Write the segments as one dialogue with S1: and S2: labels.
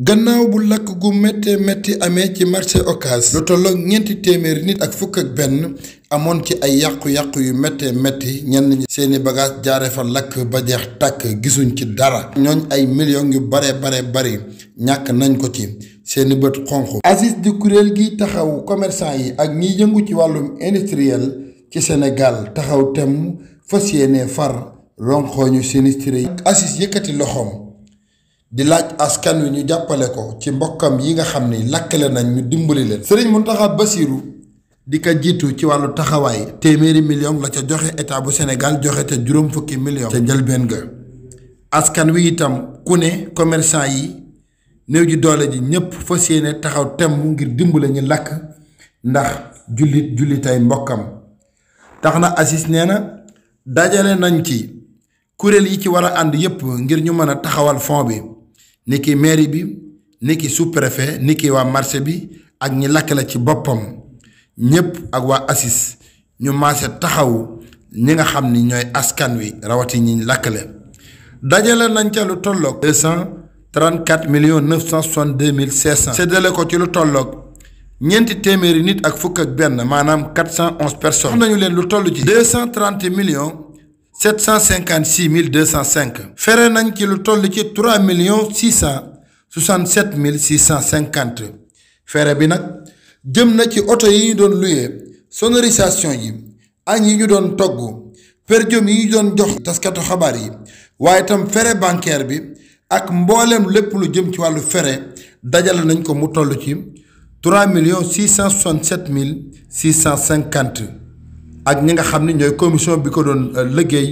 S1: gannaaw bu lakk gu méttee métti amee ci marché Ocass lu tolloog ñeenti téeméeri nit ak fukk ak benn amoon ci ay yàqu-yàqu yu méttee métti ñenn ñi seeni bagage jaare fa lakk ba jeex tàkk gisuñ ci dara ñooñ ay millions yu bare bari ñàkk nañ ko ci seeni bët xonq. ACIS di kuréel gi taxaw commerçant yi ak ñiy yëngu ci wàllum industriel ci Sénégal taxaw temm fas yéene far ronxooñu sinistré yi. ACIS yëkkati loxoom di laaj askan wi ñu jàppale ko ci mbokkam yi nga xam ni lakkale nañ ñu dimbali leen. Serigne Mountakha Bassirou di ko jiitu ci wàllu taxawaay téeméeri million la ca joxe état bu Sénégal joxe te juróom fukki million ca njëlbeen ga. askan wi itam ku ne commerçant yi néew ji doole ji ñëpp fas yéene taxaw temm ngir dimbale ñu lakk ndax jullitay mbokkam. tax na ACIS nee na dajale nañ ci kuréel yi ci war a ànd yépp ngir ñu mën a taxawal fond bi. niki mairie bi niki sous-préfet niki waa marché bi ak ñi lakkale ci boppam ñépp ak waa ACIS ñu maase taxawu ñi nga xam ni ñooy askan wi rawati ñi lakkale. dajale nañ ca lu tolloog 234 962 500 séddale ko ci lu tolloog ñeenti téeméeri nit ak fukk ak benn maanaam 411 personnes. wax nañu leen lu toll ci 230 millions 756 205. fere nañ ci lu toll ci 3 667 650. fere bi nag jëm na ci oto yi ñu doon luyee sonorisation yi añ yi ñu doon togg per diem yi ñu doon jox taskatu xabaar yi waaye itam fere bancaire bi ak mboolem lépp lu jëm ci wàllu fere dajale nañ ko mu toll ci 3 667 650. ak ñi nga xam ne ñooy commission bi ko doon liggéey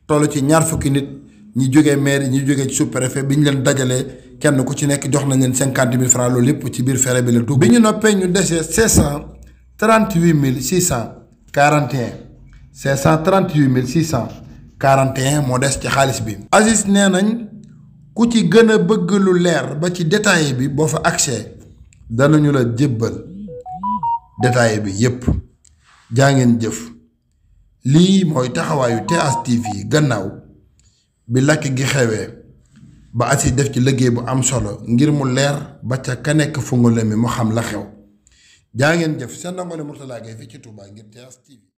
S1: toll ci ñaar fukki nit ñi jógee maire ñi jógee ci sous-préfet bi ñu leen dajalee kenn ku ci nekk jox nañ leen 50 000 francs loolu lépp ci biir fere bi la dugg. bi ñu noppee ñu desee 538 641 538 641 moo des ci xaalis bi. ACIS nee nañ ku ci gën a bëgg lu leer ba ci détaillé bi boo fa accès danañu la jébbal détaillé bi yépp. jaa ngeen jëf lii mooy taxawaayu TH TV gannaaw bi lakk gi xewee ba ACIS def ci liggéey bu am solo ngir mu leer ba ca ka nekk fu nga mi mu xam la xew jaa ngeen jëf seen ndongo Mourtala Gueye fii ci Touba ngir TH TV.